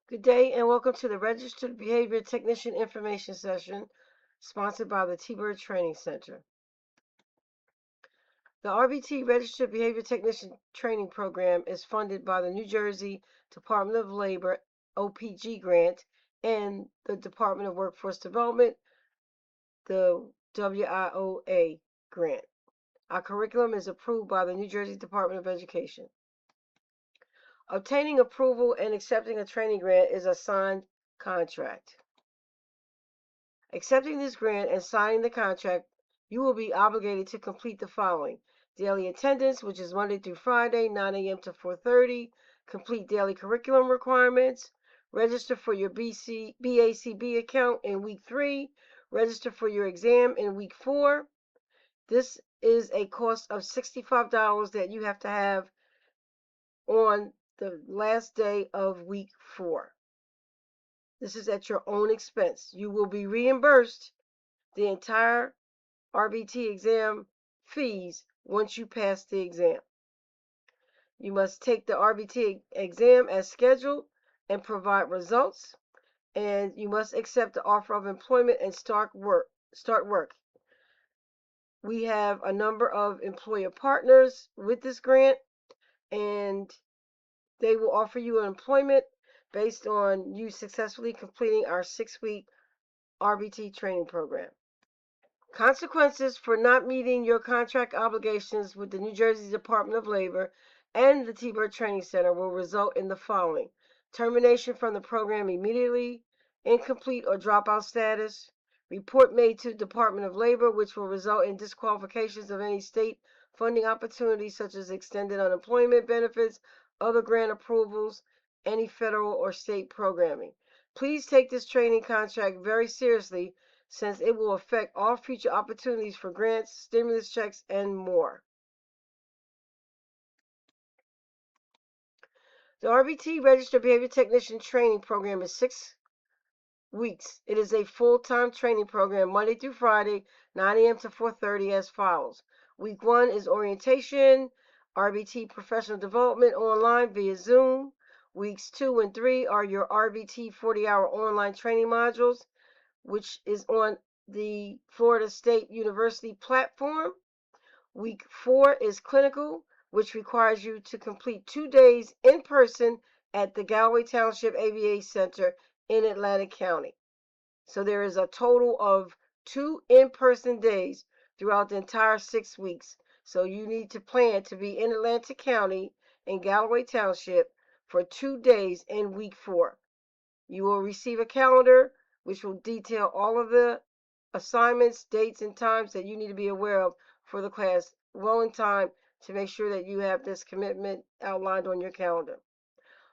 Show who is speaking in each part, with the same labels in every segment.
Speaker 1: Good day and welcome to the Registered Behavior Technician Information Session sponsored by the T-Bird Training Center. The RBT Registered Behavior Technician Training Program is funded by the New Jersey Department of Labor OPG grant and the Department of Workforce Development, the WIOA grant. Our curriculum is approved by the New Jersey Department of Education. Obtaining approval and accepting a training grant is a signed contract. Accepting this grant and signing the contract, you will be obligated to complete the following: daily attendance, which is Monday through Friday, 9 a.m. to 4:30, complete daily curriculum requirements, register for your BACB account in week 3, register for your exam in week 4. This is a cost of $65 that you have to have on the last day of week 4. This is at your own expense. You will be reimbursed the entire RBT exam fees once you pass the exam. You must take the RBT exam as scheduled and provide results, and you must accept the offer of employment and start work. We have a number of employer partners with this grant, and they will offer you employment based on you successfully completing our 6-week RBT training program. Consequences for not meeting your contract obligations with the New Jersey Department of Labor and the T-Bird Training Center will result in the following: termination from the program immediately, incomplete or dropout status, report made to the Department of Labor, which will result in disqualifications of any state funding opportunities such as extended unemployment benefits, other grant approvals, any federal or state programming. Please take this training contract very seriously, since it will affect all future opportunities for grants, stimulus checks, and more. The RBT Registered Behavior Technician Training Program is 6 weeks. It is a full-time training program, Monday through Friday, 9 a.m. to 4:30 as follows. Week 1 is orientation, RBT Professional Development online via Zoom. Weeks 2 and 3 are your RBT 40-hour online training modules, which is on the Florida State University platform. Week 4 is clinical, which requires you to complete 2 days in person at the Galloway Township ABA Center in Atlantic County. So there is a total of 2 in-person days throughout the entire 6 weeks. So you need to plan to be in Atlantic County in Galloway Township for 2 days in week 4. You will receive a calendar which will detail all of the assignments, dates, and times that you need to be aware of for the class well in time to make sure that you have this commitment outlined on your calendar.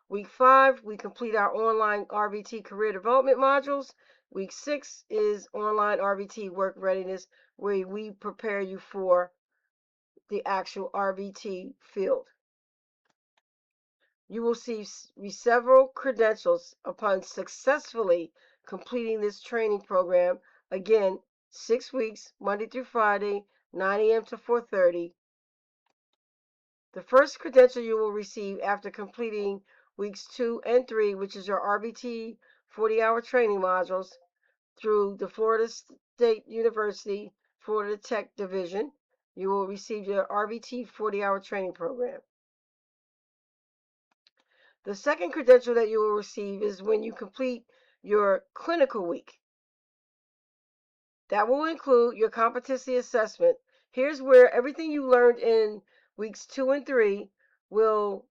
Speaker 1: Week 5, we complete our online RBT career development modules. Week 6 is online RBT work readiness, where we prepare you for the actual RBT field. You will receive several credentials upon successfully completing this training program. Again, 6 weeks, Monday through Friday, 9 a.m. to 4:30. The first credential you will receive after completing weeks 2 and 3, which is your RBT 40-hour training modules through the Florida State University Florida Tech Division, you will receive your RBT 40-hour training program. The second credential that you will receive is when you complete your clinical week. That will include your competency assessment. Here's where everything you learned in weeks 2 and 3 will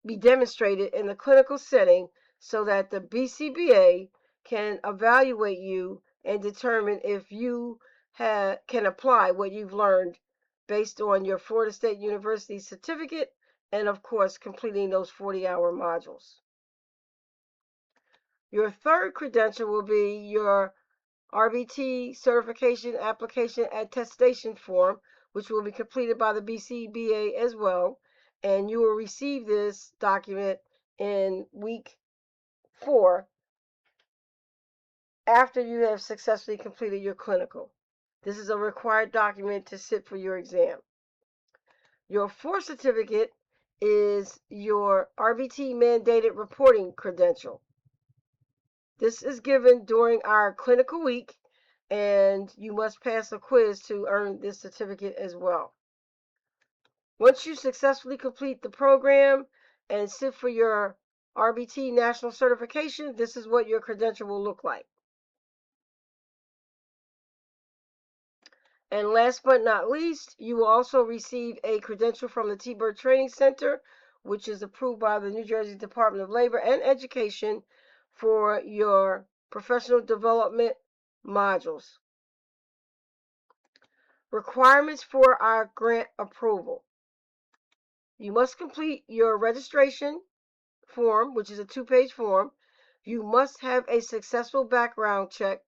Speaker 1: be demonstrated in the clinical setting so that the BCBA can evaluate you and determine if you can apply what you've learned based on your Florida State University certificate and, of course, completing those 40-hour modules. Your third credential will be your RBT certification application attestation form, which will be completed by the BCBA as well, and you will receive this document in week 4 after you have successfully completed your clinical. This is a required document to sit for your exam. Your fourth certificate is your RBT mandated reporting credential. This is given during our clinical week, and you must pass a quiz to earn this certificate as well. Once you successfully complete the program and sit for your RBT national certification, this is what your credential will look like. And last but not least, you will also receive a credential from the T-Bird Training Center, which is approved by the New Jersey Department of Labor and Education for your professional development modules. Requirements for our grant approval. You must complete your registration form, which is a 2-page form. You must have a successful background check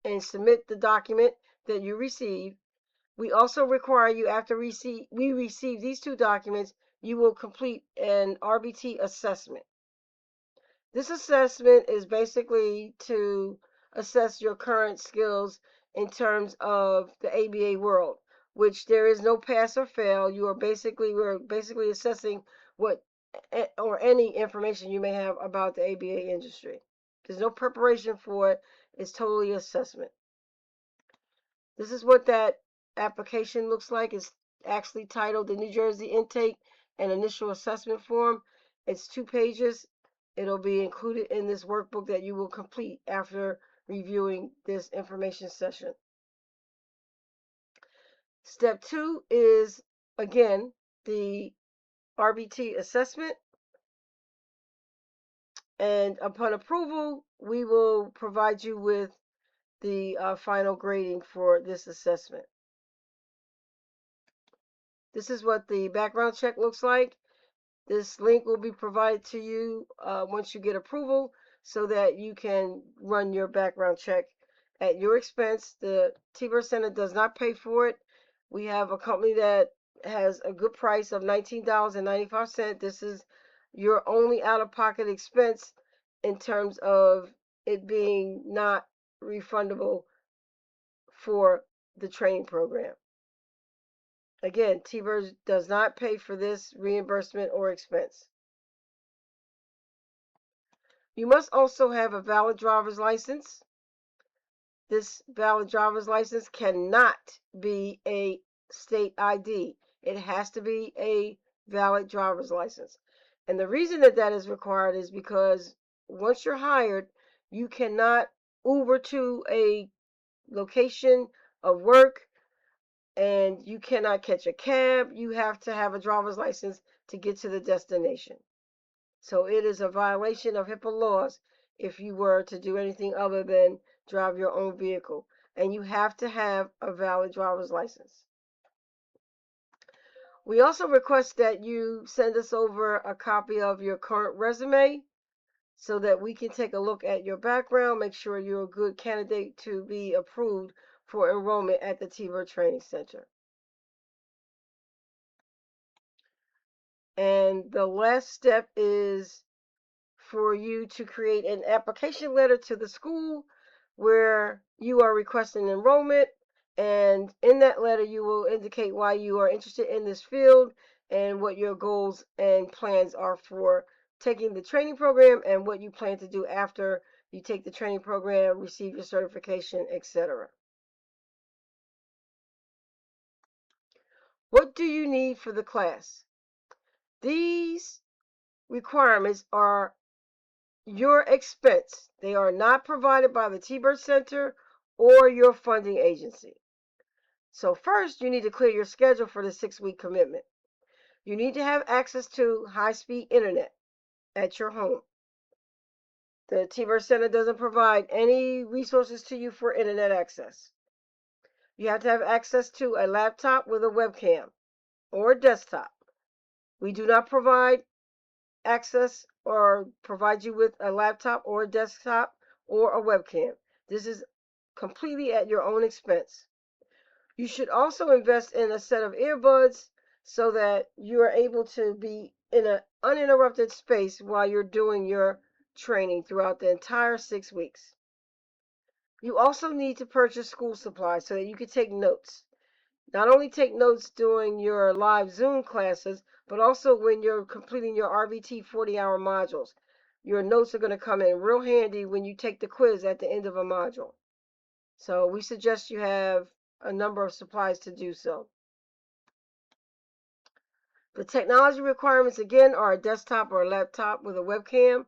Speaker 1: and submit the document that you receive. We also require you, after we receive these 2 documents, you will complete an RBT assessment. This assessment is basically to assess your current skills in terms of the ABA world, which there is no pass or fail. We're basically assessing what or any information you may have about the ABA industry. There's no preparation for it. It's totally assessment. This is what that application looks like. It's actually titled the New Jersey Intake and Initial Assessment Form. It's 2 pages. It'll be included in this workbook that you will complete after reviewing this information session. Step 2 is, again, the RBT assessment. And upon approval, we will provide you with the final grading for this assessment. This is what the background check looks like. This link will be provided to you once you get approval so that you can run your background check at your expense. The T-Bird Center does not pay for it. We have a company that has a good price of $19.95. This is your only out-of-pocket expense in terms of it being not refundable for the training program. Again, T-Bird does not pay for this reimbursement or expense. You must also have a valid driver's license. This valid driver's license cannot be a state ID. It has to be a valid driver's license. And the reason that that is required is because once you're hired, you cannot Uber to a location of work and you cannot catch a cab. You have to have a driver's license to get to the destination. So it is a violation of HIPAA laws if you were to do anything other than drive your own vehicle. And you have to have a valid driver's license. We also request that you send us over a copy of your current resume so that we can take a look at your background, make sure you're a good candidate to be approved for enrollment at the T-Bird Training Center. And the last step is for you to create an application letter to the school where you are requesting enrollment. And in that letter, you will indicate why you are interested in this field and what your goals and plans are for taking the training program and what you plan to do after you take the training program, receive your certification, etc. What do you need for the class? These requirements are your expense. They are not provided by the T-Bird Center or your funding agency. So first, you need to clear your schedule for the 6-week commitment. You need to have access to high-speed internet at your home. The T-Bird Center doesn't provide any resources to you for internet access. You have to have access to a laptop with a webcam or a desktop. We do not provide access or provide you with a laptop or a desktop or a webcam. This is completely at your own expense. You should also invest in a set of earbuds so that you are able to be in an uninterrupted space while you're doing your training throughout the entire 6 weeks. You also need to purchase school supplies so that you can take notes. Not only take notes during your live Zoom classes, but also when you're completing your RBT 40-hour modules. Your notes are going to come in real handy when you take the quiz at the end of a module. So we suggest you have a number of supplies to do so. The technology requirements again are a desktop or a laptop with a webcam.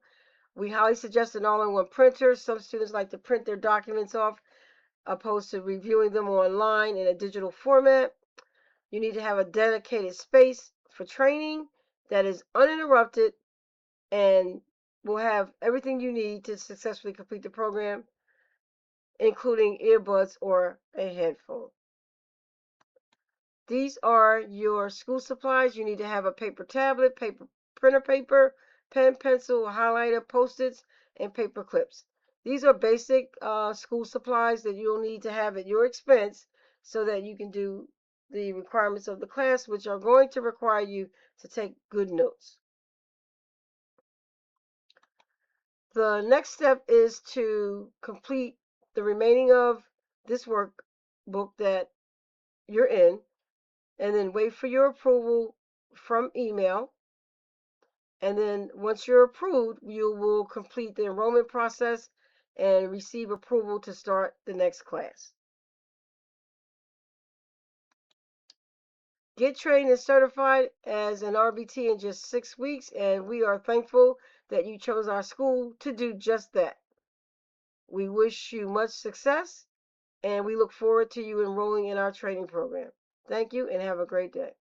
Speaker 1: We highly suggest an all-in-one printer. Some students like to print their documents off opposed to reviewing them online in a digital format. You need to have a dedicated space for training that is uninterrupted and will have everything you need to successfully complete the program, including earbuds or a headphone. These are your school supplies. You need to have a paper tablet, printer paper, pen, pencil, highlighter, Post-its, and paper clips. These are basic school supplies that you'll need to have at your expense so that you can do the requirements of the class, which are going to require you to take good notes. The next step is to complete the remaining of this workbook that you're in, and then wait for your approval from email. And then once you're approved, you will complete the enrollment process and receive approval to start the next class. Get trained and certified as an RBT in just 6 weeks, and we are thankful that you chose our school to do just that. We wish you much success, and we look forward to you enrolling in our training program. Thank you, and have a great day.